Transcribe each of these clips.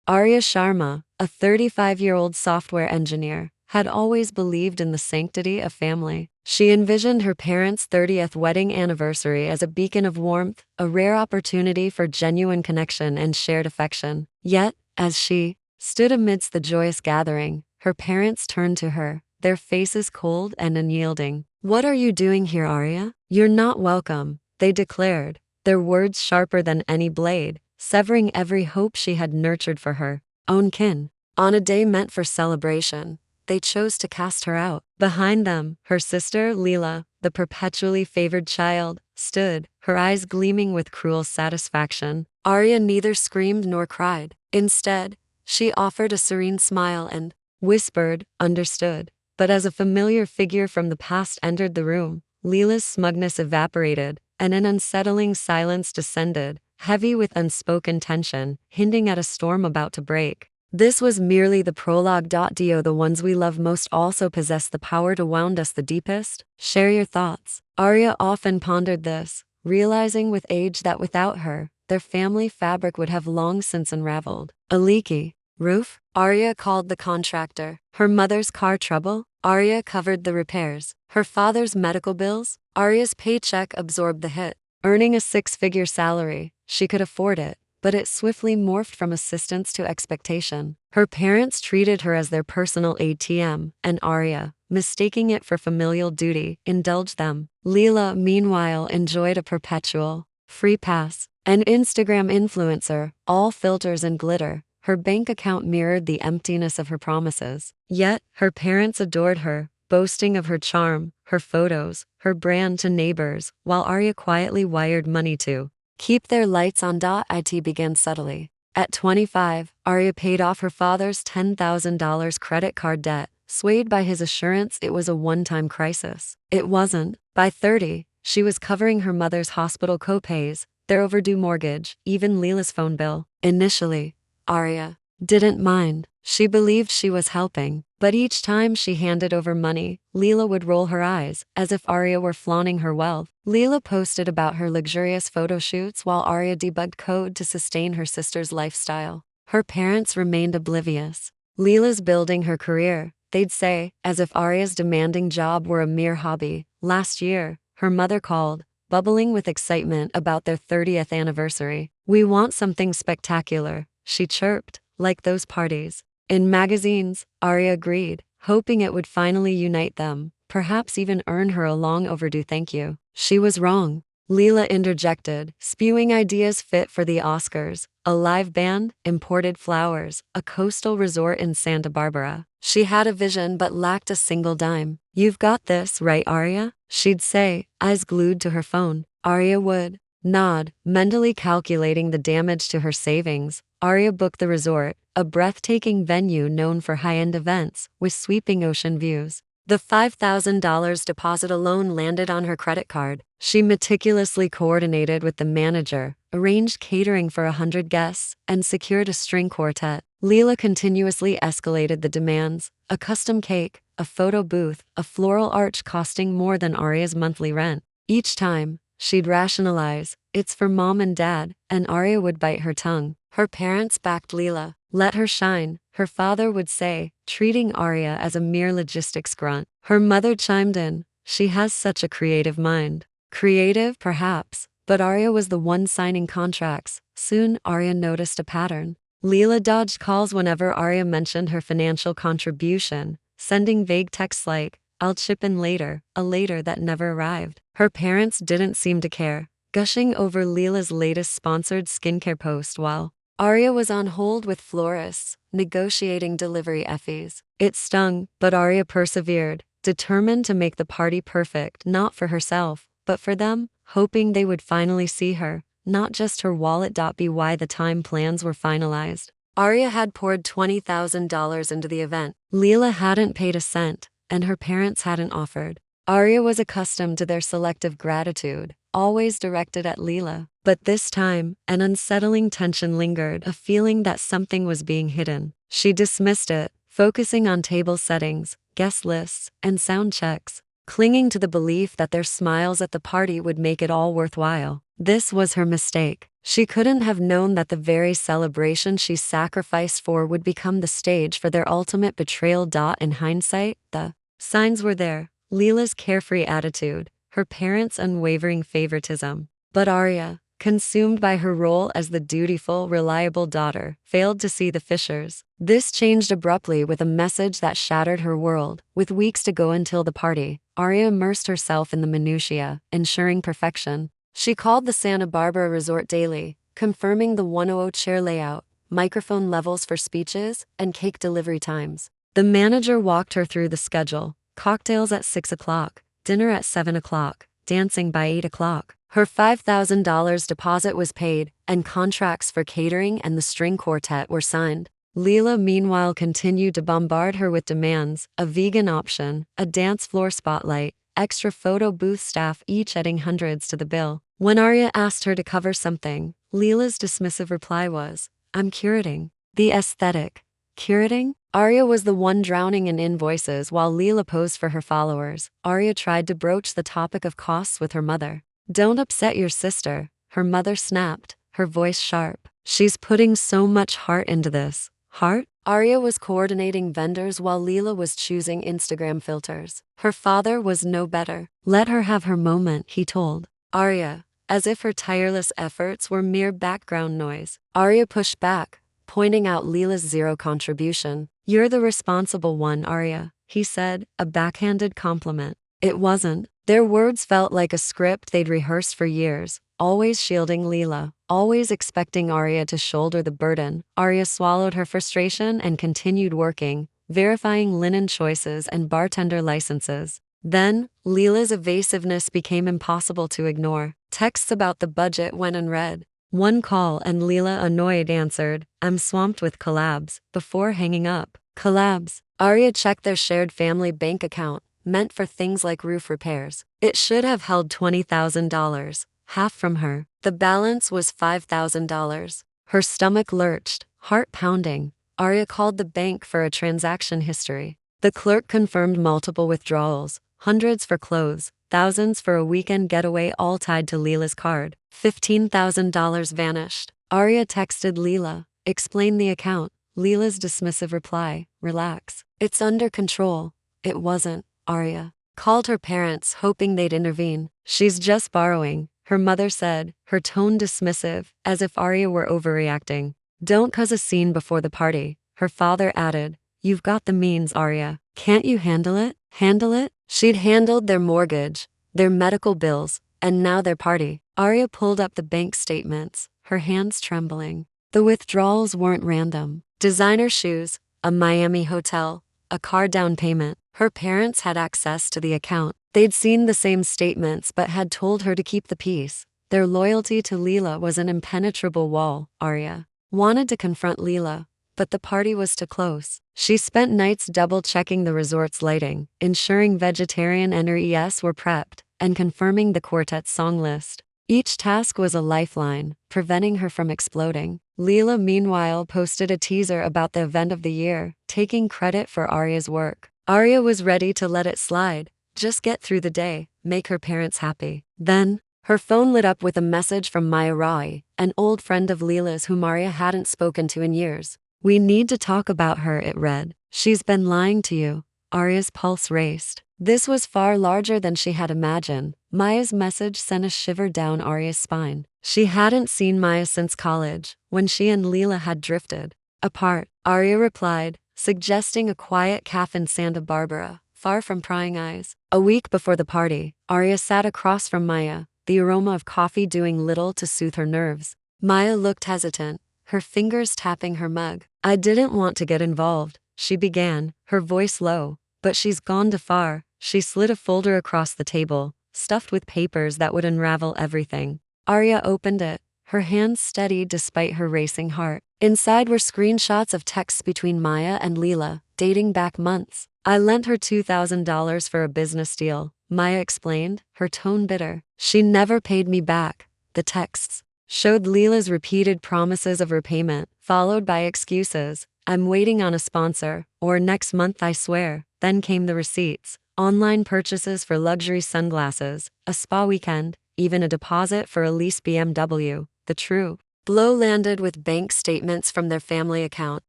Aria Sharma, a 35-year-old software engineer, had always believed in the sanctity of family. She envisioned her parents' 30th wedding anniversary as a beacon of warmth, a rare opportunity for genuine connection and shared affection. Yet, as she stood amidst the joyous gathering, her parents turned to her, their faces cold and unyielding. "What are you doing here, Aria? You're not welcome," they declared, their words sharper than any blade, severing every hope she had nurtured for her own kin. On a day meant for celebration, they chose to cast her out. Behind them, her sister, Leela, the perpetually favored child, stood, her eyes gleaming with cruel satisfaction. Aria neither screamed nor cried. Instead, she offered a serene smile and whispered, "Understood." But as a familiar figure from the past entered the room, Leela's smugness evaporated, and an unsettling silence descended, heavy with unspoken tension, hinting at a storm about to break. This was merely the prologue. Do the ones we love most also possess the power to wound us the deepest? Share your thoughts. Aria often pondered this, realizing with age that without her, their family fabric would have long since unraveled. A leaky roof? Aria called the contractor. Her mother's car trouble? Aria covered the repairs. Her father's medical bills? Aria's paycheck absorbed the hit. Earning a six-figure salary, she could afford it, but it swiftly morphed from assistance to expectation. Her parents treated her as their personal ATM, and Aria, mistaking it for familial duty, indulged them. Leela, meanwhile, enjoyed a perpetual free pass. An Instagram influencer, all filters and glitter, her bank account mirrored the emptiness of her promises. Yet, her parents adored her, boasting of her charm, her photos, her brand to neighbors, while Aria quietly wired money to keep their lights on. It began subtly. At 25, Aria paid off her father's $10,000 credit card debt, swayed by his assurance it was a one-time crisis. It wasn't. By 30, she was covering her mother's hospital co-pays, their overdue mortgage, even Leela's phone bill. Initially, Aria didn't mind. She believed she was helping, but each time she handed over money, Leela would roll her eyes, as if Aria were flaunting her wealth. Leela posted about her luxurious photo shoots while Aria debugged code to sustain her sister's lifestyle. Her parents remained oblivious. "Leela's building her career," they'd say, as if Aria's demanding job were a mere hobby. Last year, her mother called, bubbling with excitement about their 30th anniversary. "We want something spectacular," she chirped, "like those parties." In magazines, Aria agreed, hoping it would finally unite them, perhaps even earn her a long overdue thank you. She was wrong. Leela interjected, spewing ideas fit for the Oscars: a live band, imported flowers, a coastal resort in Santa Barbara. She had a vision but lacked a single dime. "You've got this, right, Aria?" she'd say, eyes glued to her phone. Aria would nod, mentally calculating the damage to her savings. Aria booked the resort, a breathtaking venue known for high-end events, with sweeping ocean views. The $5,000 deposit alone landed on her credit card. She meticulously coordinated with the manager, arranged catering for 100 guests, and secured a string quartet. Leela continuously escalated the demands: a custom cake, a photo booth, a floral arch costing more than Aria's monthly rent. Each time, she'd rationalize, "It's for mom and dad," and Aria would bite her tongue. Her parents backed Leela. "Let her shine," her father would say, treating Aria as a mere logistics grunt. Her mother chimed in, "She has such a creative mind." Creative, perhaps, but Aria was the one signing contracts. Soon, Aria noticed a pattern. Leela dodged calls whenever Aria mentioned her financial contribution, sending vague texts like, "I'll chip in later," a later that never arrived. Her parents didn't seem to care, gushing over Leela's latest sponsored skincare post while Aria was on hold with florists, negotiating delivery fees. It stung, but Aria persevered, determined to make the party perfect, not for herself, but for them, hoping they would finally see her, not just her wallet. By the time plans were finalized, Aria had poured $20,000 into the event. Leela hadn't paid a cent, and her parents hadn't offered. Aria was accustomed to their selective gratitude, always directed at Leela. But this time, an unsettling tension lingered, a feeling that something was being hidden. She dismissed it, focusing on table settings, guest lists, and sound checks, clinging to the belief that their smiles at the party would make it all worthwhile. This was her mistake. She couldn't have known that the very celebration she sacrificed for would become the stage for their ultimate betrayal. In hindsight, the signs were there: Leela's carefree attitude, her parents' unwavering favoritism. But Aria, consumed by her role as the dutiful, reliable daughter, failed to see the fissures. This changed abruptly with a message that shattered her world. With weeks to go until the party, Aria immersed herself in the minutiae, ensuring perfection. She called the Santa Barbara resort daily, confirming the 100 chair layout, microphone levels for speeches, and cake delivery times. The manager walked her through the schedule: cocktails at 6 o'clock, dinner at 7 o'clock, dancing by 8 o'clock. Her $5,000 deposit was paid, and contracts for catering and the string quartet were signed. Leela, meanwhile, continued to bombard her with demands: a vegan option, a dance floor spotlight, extra photo booth staff, each adding hundreds to the bill. When Aria asked her to cover something, Leela's dismissive reply was, "I'm curating the aesthetic." Curating? Aria was the one drowning in invoices while Leela posed for her followers. Aria tried to broach the topic of costs with her mother. "Don't upset your sister," her mother snapped, her voice sharp. "She's putting so much heart into this." Heart? Aria was coordinating vendors while Leela was choosing Instagram filters. Her father was no better. "Let her have her moment," he told Aria, as if her tireless efforts were mere background noise. Aria pushed back, pointing out Leela's zero contribution. "You're the responsible one, Aria," he said, a backhanded compliment. It wasn't. Their words felt like a script they'd rehearsed for years, always shielding Leela, always expecting Aria to shoulder the burden. Aria swallowed her frustration and continued working, verifying linen choices and bartender licenses. Then, Leela's evasiveness became impossible to ignore. Texts about the budget went unread. One call and Leela, annoyed, answered, "I'm swamped with collabs," before hanging up. Collabs. Aria checked their shared family bank account, meant for things like roof repairs. It should have held $20,000, half from her. The balance was $5,000. Her stomach lurched, heart pounding. Aria called the bank for a transaction history. The clerk confirmed multiple withdrawals, hundreds for clothes, thousands for a weekend getaway, all tied to Leela's card. $15,000 vanished. Aria texted Leela, "Explain the account." Leela's dismissive reply, "Relax. It's under control." It wasn't. Aria called her parents, hoping they'd intervene. "She's just borrowing," her mother said, her tone dismissive, as if Aria were overreacting. "Don't cause a scene before the party," her father added. "You've got the means, Aria. Can't you handle it?" Handle it? She'd handled their mortgage, their medical bills, and now their party. Aria pulled up the bank statements, her hands trembling. The withdrawals weren't random. Designer shoes, a Miami hotel, a car down payment. Her parents had access to the account. They'd seen the same statements but had told her to keep the peace. Their loyalty to Leela was an impenetrable wall. Aria wanted to confront Leela, but the party was too close. She spent nights double-checking the resort's lighting, ensuring vegetarian NRES were prepped, and confirming the quartet's song list. Each task was a lifeline, preventing her from exploding. Leela, meanwhile, posted a teaser about the event of the year, taking credit for Aria's work. Aria was ready to let it slide, just get through the day, make her parents happy. Then, her phone lit up with a message from Maya Rai, an old friend of Leela's whom Aria hadn't spoken to in years. "We need to talk about her," it read. "She's been lying to you." Aria's pulse raced. This was far larger than she had imagined. Maya's message sent a shiver down Aria's spine. She hadn't seen Maya since college, when she and Leela had drifted apart. Aria replied, suggesting a quiet cafe in Santa Barbara, far from prying eyes. A week before the party, Aria sat across from Maya, the aroma of coffee doing little to soothe her nerves. Maya looked hesitant, her fingers tapping her mug. "I didn't want to get involved," she began, her voice low, "but she's gone too far." She slid a folder across the table, stuffed with papers that would unravel everything. Aria opened it, her hands steady despite her racing heart. Inside were screenshots of texts between Maya and Leela, dating back months. "I lent her $2,000 for a business deal," Maya explained, her tone bitter. "She never paid me back." The texts showed Leela's repeated promises of repayment, followed by excuses. "I'm waiting on a sponsor," or "next month I swear." Then came the receipts. Online purchases for luxury sunglasses, a spa weekend, even a deposit for a leased BMW. The true blow landed with bank statements from their family account,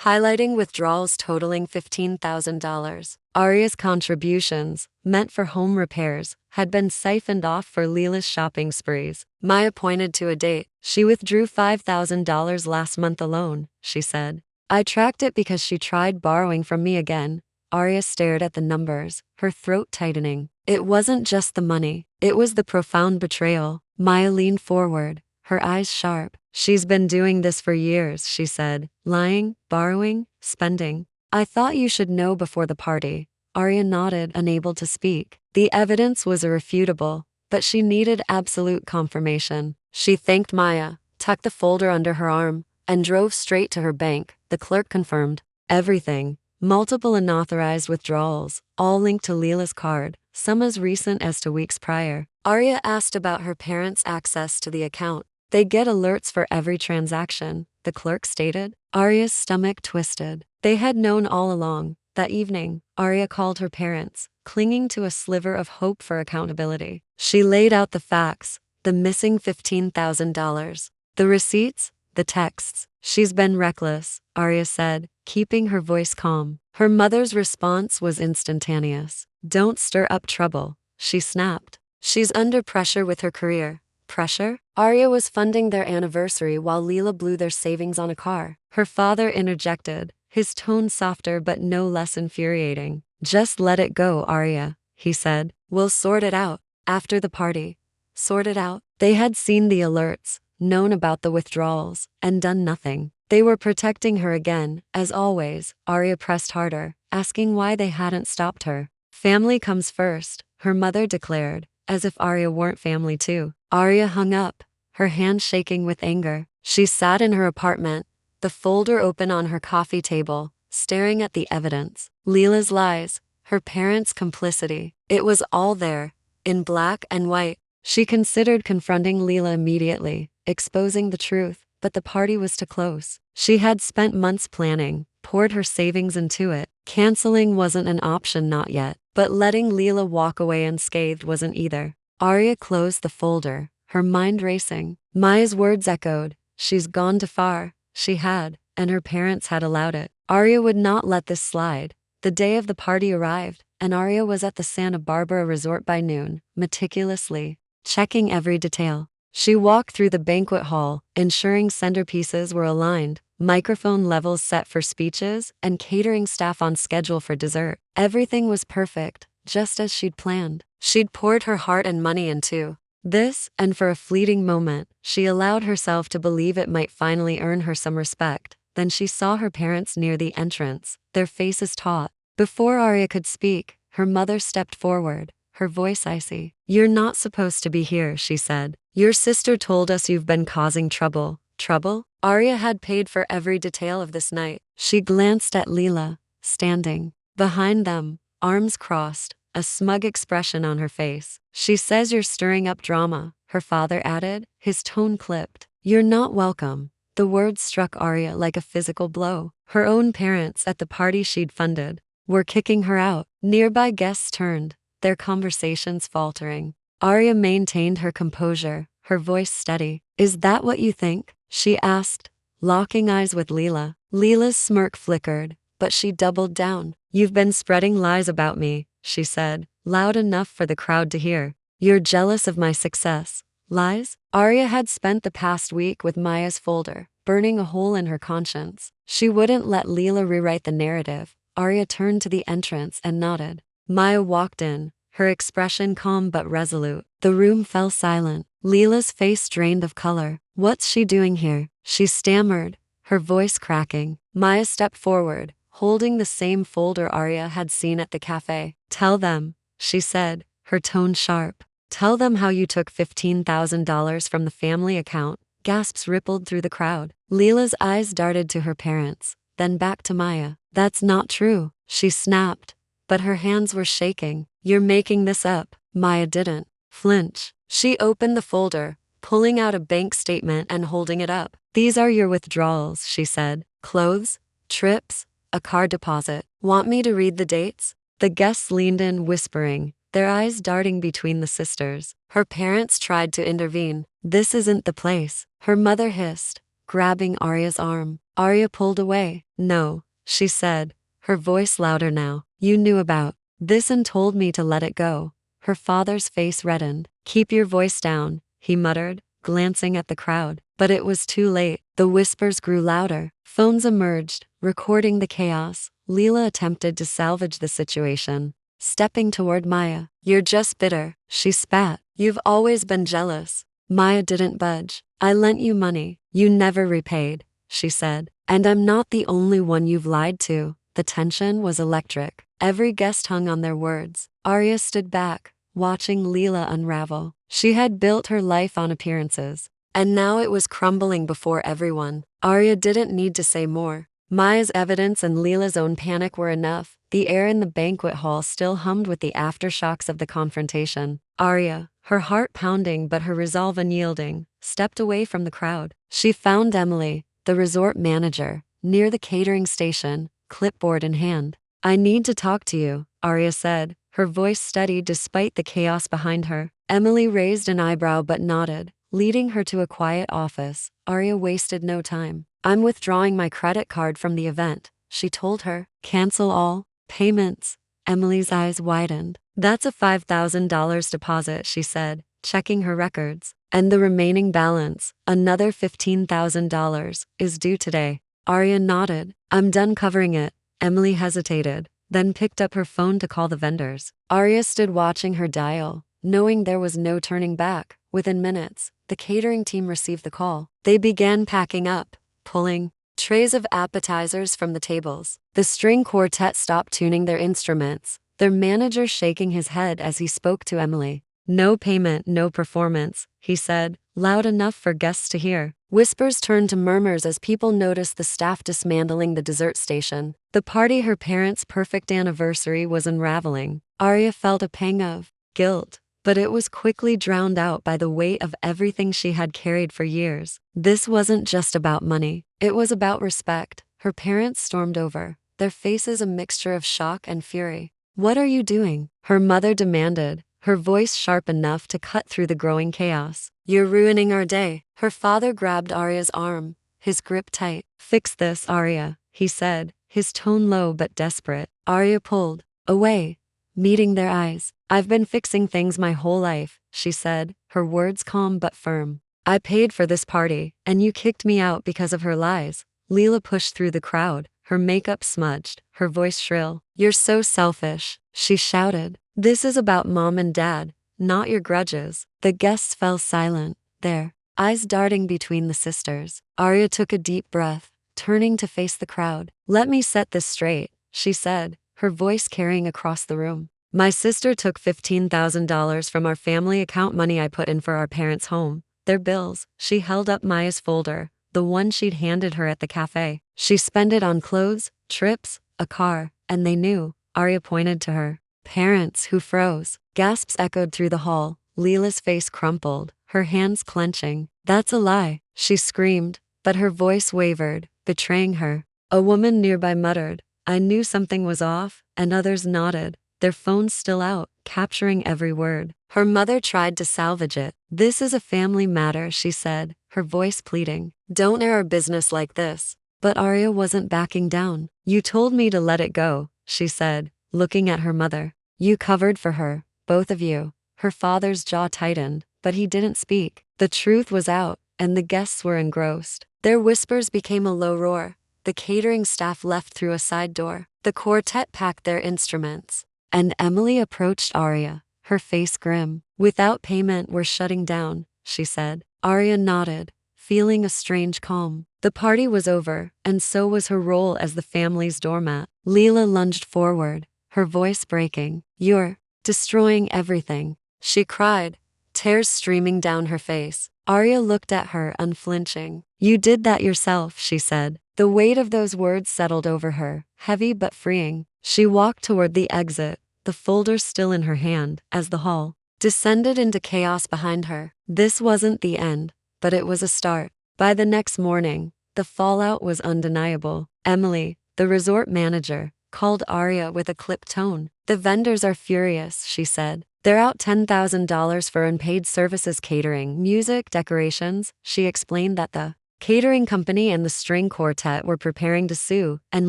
highlighting withdrawals totaling $15,000. Aria's contributions, meant for home repairs, had been siphoned off for Leela's shopping sprees. Maya pointed to a date. She withdrew $5,000 last month alone, she said. I tracked it because she tried borrowing from me again. Aria stared at the numbers, her throat tightening. It wasn't just the money, it was the profound betrayal. Maya leaned forward, her eyes sharp. She's been doing this for years, she said. Lying, borrowing, spending. I thought you should know before the party. Aria nodded, unable to speak. The evidence was irrefutable, but she needed absolute confirmation. She thanked Maya, tucked the folder under her arm, and drove straight to her bank. The clerk confirmed everything. Multiple unauthorized withdrawals, all linked to Leela's card, some as recent as 2 weeks prior. Aria asked about her parents' access to the account. They get alerts for every transaction, the clerk stated. Aria's stomach twisted. They had known all along. That evening, Aria called her parents, clinging to a sliver of hope for accountability. She laid out the facts, the missing $15,000, the receipts, the texts. She's been reckless, Aria said, keeping her voice calm. Her mother's response was instantaneous. Don't stir up trouble, she snapped. She's under pressure with her career. Pressure? Aria was funding their anniversary while Leela blew their savings on a car. Her father interjected, his tone softer but no less infuriating. Just let it go, Aria, he said. We'll sort it out. After the party. Sort it out? They had seen the alerts, known about the withdrawals, and done nothing. They were protecting her again, as always. Aria pressed harder, asking why they hadn't stopped her. Family comes first, her mother declared, as if Aria weren't family too. Aria hung up, her hand shaking with anger. She sat in her apartment, the folder open on her coffee table, staring at the evidence. Leela's lies, her parents' complicity. It was all there, in black and white. She considered confronting Leela immediately, exposing the truth, but the party was too close. She had spent months planning, poured her savings into it. Canceling wasn't an option, not yet, but letting Leela walk away unscathed wasn't either. Aria closed the folder, her mind racing. Maya's words echoed. She's gone too far. She had, and her parents had allowed it. Aria would not let this slide. The day of the party arrived, and Aria was at the Santa Barbara resort by noon, meticulously checking every detail. She walked through the banquet hall, ensuring centerpieces were aligned, microphone levels set for speeches, and catering staff on schedule for dessert. Everything was perfect, just as she'd planned. She'd poured her heart and money into this, and for a fleeting moment, she allowed herself to believe it might finally earn her some respect. Then she saw her parents near the entrance, their faces taut. Before Aria could speak, her mother stepped forward, her voice icy. You're not supposed to be here, she said. Your sister told us you've been causing trouble. Trouble? Aria had paid for every detail of this night. She glanced at Leela, standing behind them, arms crossed, a smug expression on her face. She says you're stirring up drama, her father added, his tone clipped. You're not welcome. The words struck Aria like a physical blow. Her own parents at the party she'd funded were kicking her out. Nearby guests turned, their conversations faltering. Aria maintained her composure, her voice steady. Is that what you think? She asked, locking eyes with Leela. Leela's smirk flickered, but she doubled down. You've been spreading lies about me, she said, loud enough for the crowd to hear. You're jealous of my success. Lies? Aria had spent the past week with Maya's folder, burning a hole in her conscience. She wouldn't let Leela rewrite the narrative. Aria turned to the entrance and nodded. Maya walked in, her expression calm but resolute. The room fell silent. Leela's face drained of color. What's she doing here? She stammered, her voice cracking. Maya stepped forward, holding the same folder Aria had seen at the cafe. Tell them, she said, her tone sharp. Tell them how you took $15,000 from the family account. Gasps rippled through the crowd. Leela's eyes darted to her parents, then back to Maya. That's not true, she snapped, but her hands were shaking. You're making this up. Maya didn't flinch. She opened the folder, pulling out a bank statement and holding it up. These are your withdrawals, she said. Clothes, trips, a car deposit. Want me to read the dates? The guests leaned in, whispering, their eyes darting between the sisters. Her parents tried to intervene. This isn't the place. her mother hissed, grabbing Aria's arm. Aria pulled away. No, she said, her voice louder now. You knew about this and told me to let it go. Her father's face reddened. Keep your voice down, he muttered, glancing at the crowd. But it was too late. The whispers grew louder. Phones emerged, recording the chaos. Leela attempted to salvage the situation, stepping toward Maya. You're just bitter, she spat. You've always been jealous. Maya didn't budge. I lent you money. You never repaid, she said. And I'm not the only one you've lied to. The tension was electric. Every guest hung on their words. Aria stood back, watching Leela unravel. She had built her life on appearances, and now it was crumbling before everyone. Aria didn't need to say more. Maya's evidence and Leela's own panic were enough. The air in the banquet hall still hummed with the aftershocks of the confrontation. Aria, her heart pounding but her resolve unyielding, stepped away from the crowd. She found Emily, the resort manager, near the catering station, clipboard in hand. I need to talk to you, Aria said, her voice steady despite the chaos behind her. Emily raised an eyebrow but nodded, leading her to a quiet office. Aria wasted no time. I'm withdrawing my credit card from the event, she told her. Cancel all payments. Emily's eyes widened. That's a $5,000 deposit, she said, checking her records. And the remaining balance, another $15,000, is due today. Aria nodded. I'm done covering it. Emily hesitated, then picked up her phone to call the vendors. Aria stood watching her dial, knowing there was no turning back. Within minutes, the catering team received the call. They began packing up, pulling trays of appetizers from the tables. The string quartet stopped tuning their instruments, their manager shaking his head as he spoke to Emily. No payment, no performance, he said, loud enough for guests to hear. Whispers turned to murmurs as people noticed the staff dismantling the dessert station. The party her parents' perfect anniversary was unraveling. Aria felt a pang of guilt, but it was quickly drowned out by the weight of everything she had carried for years. This wasn't just about money. It was about respect. Her parents stormed over, their faces a mixture of shock and fury. What are you doing? Her mother demanded, her voice sharp enough to cut through the growing chaos. You're ruining our day. Her father grabbed Aria's arm, his grip tight. Fix this, Aria, he said, his tone low but desperate. Aria pulled away, meeting their eyes. I've been fixing things my whole life, she said, her words calm but firm. I paid for this party, and you kicked me out because of her lies. Leela pushed through the crowd, her makeup smudged, her voice shrill. You're so selfish, she shouted. This is about mom and dad, not your grudges. The guests fell silent, their eyes darting between the sisters. Aria took a deep breath, turning to face the crowd. Let me set this straight, she said, her voice carrying across the room. My sister took $15,000 from our family account, money I put in for our parents' home. Their bills. She held up Maya's folder, the one she'd handed her at the cafe. She spent it on clothes, trips, a car, and they knew. Aria pointed to her parents, who froze. Gasps echoed through the hall. Leela's face crumpled, her hands clenching. That's a lie, she screamed, but her voice wavered, betraying her. A woman nearby muttered, I knew something was off, and others nodded, their phones still out, capturing every word. Her mother tried to salvage it. This is a family matter, she said, her voice pleading. Don't air our business like this. But Aria wasn't backing down. You told me to let it go, she said, looking at her mother. You covered for her, both of you. Her father's jaw tightened, but he didn't speak. The truth was out, and the guests were engrossed. Their whispers became a low roar. The catering staff left through a side door. The quartet packed their instruments. And Emily approached Aria, her face grim. Without payment, we're shutting down, she said. Aria nodded, feeling a strange calm. The party was over, and so was her role as the family's doormat. Leela lunged forward, her voice breaking. You're destroying everything, she cried, tears streaming down her face. Aria looked at her unflinching. You did that yourself, she said. The weight of those words settled over her, heavy but freeing. She walked toward the exit, the folder still in her hand, as the hall descended into chaos behind her. This wasn't the end, but it was a start. By the next morning, the fallout was undeniable. Emily, the resort manager, called Aria with a clipped tone. The vendors are furious, she said. They're out $10,000 for unpaid services, catering, music, decorations. She explained that the catering company and the string quartet were preparing to sue, and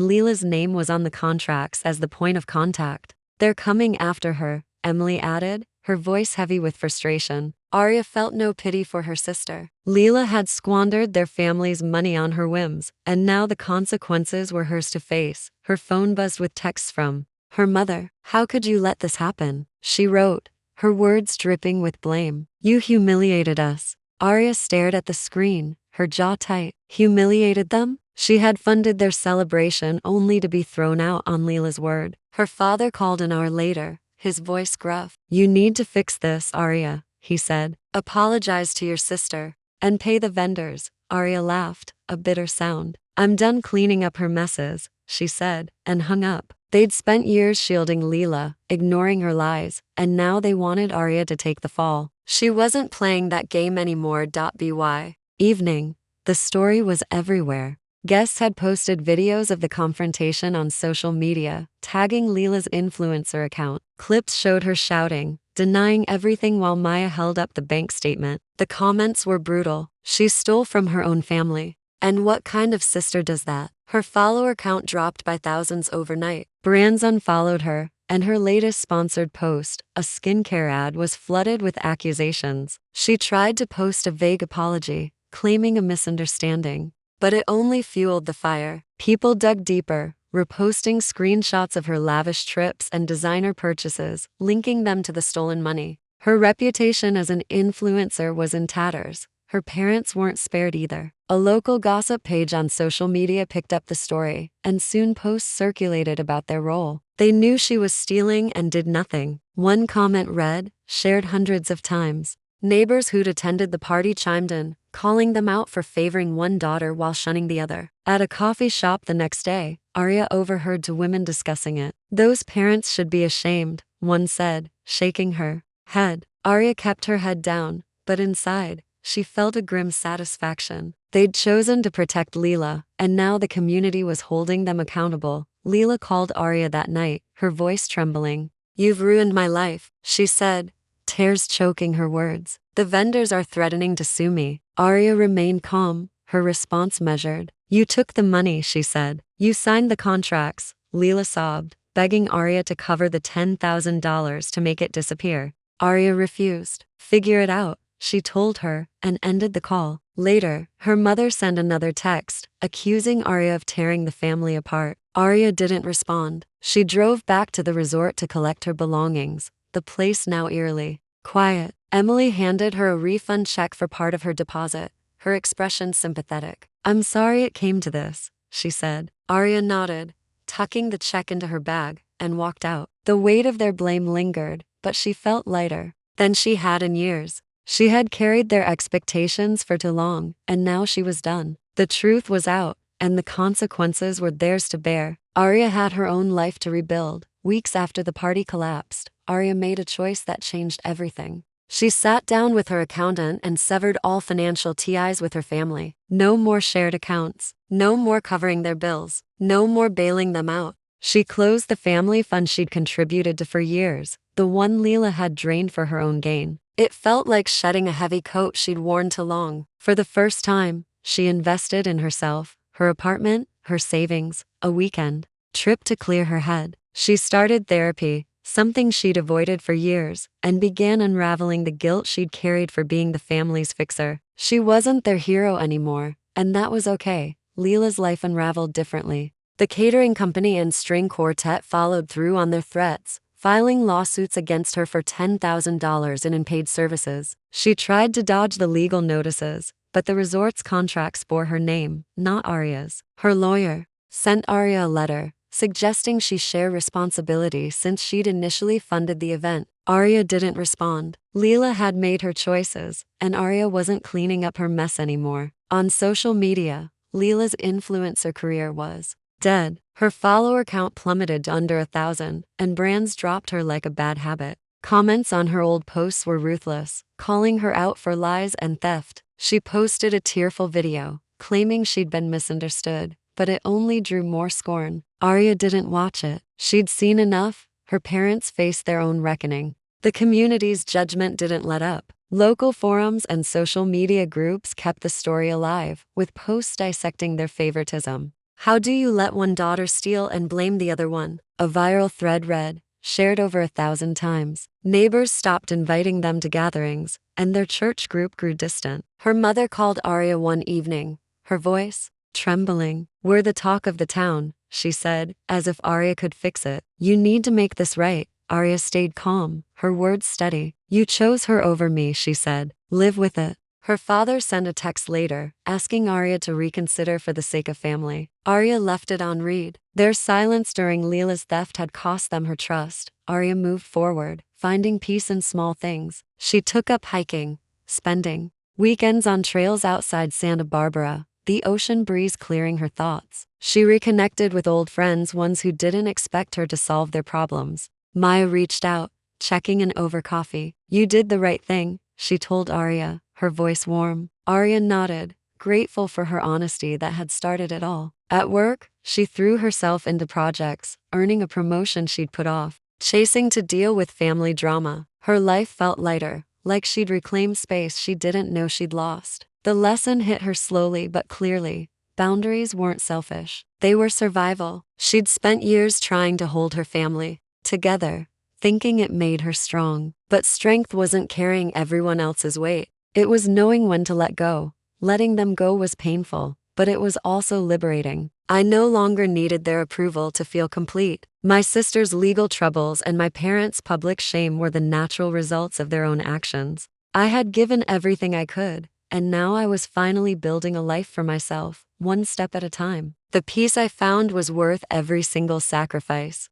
Leela's name was on the contracts as the point of contact. They're coming after her, Emily added, her voice heavy with frustration. Aria felt no pity for her sister. Leela had squandered their family's money on her whims, and now the consequences were hers to face. Her phone buzzed with texts from her mother. "How could you let this happen?" she wrote, her words dripping with blame. "You humiliated us." Aria stared at the screen, her jaw tight. Humiliated them? She had funded their celebration only to be thrown out on Leela's word. Her father called an hour later, his voice gruff. "You need to fix this, Aria," he said. "Apologize to your sister. And pay the vendors." Aria laughed, a bitter sound. "I'm done cleaning up her messes," she said, and hung up. They'd spent years shielding Leela, ignoring her lies, and now they wanted Aria to take the fall. She wasn't playing that game anymore. By evening, the story was everywhere. Guests had posted videos of the confrontation on social media, tagging Leela's influencer account. Clips showed her shouting, denying everything while Maya held up the bank statement. The comments were brutal. She stole from her own family. And what kind of sister does that? Her follower count dropped by thousands overnight. Brands unfollowed her, and her latest sponsored post, a skincare ad, was flooded with accusations. She tried to post a vague apology, claiming a misunderstanding. But it only fueled the fire. People dug deeper, reposting screenshots of her lavish trips and designer purchases, linking them to the stolen money. Her reputation as an influencer was in tatters. Her parents weren't spared either. A local gossip page on social media picked up the story, and soon posts circulated about their role. They knew she was stealing and did nothing. One comment read, shared hundreds of times. Neighbors who'd attended the party chimed in, calling them out for favoring one daughter while shunning the other. At a coffee shop the next day, Aria overheard two women discussing it. "Those parents should be ashamed," one said, shaking her head. Aria kept her head down, but inside, she felt a grim satisfaction. They'd chosen to protect Leela, and now the community was holding them accountable. Leela called Aria that night, her voice trembling. "You've ruined my life," she said, tears choking her words. "The vendors are threatening to sue me." Aria remained calm, her response measured. "You took the money," she said. "You signed the contracts." Leela sobbed, begging Aria to cover the $10,000 to make it disappear. Aria refused. "Figure it out," she told her, and ended the call. Later, her mother sent another text, accusing Aria of tearing the family apart. Aria didn't respond. She drove back to the resort to collect her belongings, the place now eerily quiet. Emily handed her a refund check for part of her deposit, her expression sympathetic. "I'm sorry it came to this," she said. Aria nodded, tucking the check into her bag, and walked out. The weight of their blame lingered, but she felt lighter than she had in years. She had carried their expectations for too long, and now she was done. The truth was out, and the consequences were theirs to bear. Aria had her own life to rebuild. Weeks after the party collapsed, Aria made a choice that changed everything. She sat down with her accountant and severed all financial ties with her family. No more shared accounts. No more covering their bills. No more bailing them out. She closed the family fund she'd contributed to for years, the one Leela had drained for her own gain. It felt like shedding a heavy coat she'd worn too long. For the first time, she invested in herself, her apartment, her savings, a weekend trip to clear her head. She started therapy, something she'd avoided for years, and began unraveling the guilt she'd carried for being the family's fixer. She wasn't their hero anymore, and that was okay. Leela's life unraveled differently. The catering company and string quartet followed through on their threats, filing lawsuits against her for $10,000 in unpaid services. She tried to dodge the legal notices, but the resort's contracts bore her name, not Aria's. Her lawyer sent Aria a letter, suggesting she share responsibility since she'd initially funded the event. Aria didn't respond. Leela had made her choices, and Aria wasn't cleaning up her mess anymore. On social media, Leela's influencer career was dead. Her follower count plummeted to under 1,000, and brands dropped her like a bad habit. Comments on her old posts were ruthless, calling her out for lies and theft. She posted a tearful video, claiming she'd been misunderstood, but it only drew more scorn. Aria didn't watch it. She'd seen enough. Her parents faced their own reckoning. The community's judgment didn't let up. Local forums and social media groups kept the story alive, with posts dissecting their favoritism. How do you let one daughter steal and blame the other one? A viral thread read, shared over 1,000 times. Neighbors stopped inviting them to gatherings, and their church group grew distant. Her mother called Aria one evening, her voice trembling. "We're the talk of the town," she said, as if Aria could fix it. "You need to make this right." Aria stayed calm, her words steady. "You chose her over me," she said. "Live with it." Her father sent a text later, asking Aria to reconsider for the sake of family. Aria left it on read. Their silence during Leela's theft had cost them her trust. Aria moved forward, finding peace in small things. She took up hiking, spending weekends on trails outside Santa Barbara, the ocean breeze clearing her thoughts. She reconnected with old friends, ones who didn't expect her to solve their problems. Maya reached out, checking in over coffee. "You did the right thing," she told Aria, her voice warm. Aria nodded, grateful for her honesty that had started it all. At work, she threw herself into projects, earning a promotion she'd put off, chasing to deal with family drama. Her life felt lighter, like she'd reclaimed space she didn't know she'd lost. The lesson hit her slowly but clearly. Boundaries weren't selfish. They were survival. She'd spent years trying to hold her family together, thinking it made her strong. But strength wasn't carrying everyone else's weight. It was knowing when to let go. Letting them go was painful, but it was also liberating. I no longer needed their approval to feel complete. My sister's legal troubles and my parents' public shame were the natural results of their own actions. I had given everything I could, and now I was finally building a life for myself, one step at a time. The peace I found was worth every single sacrifice.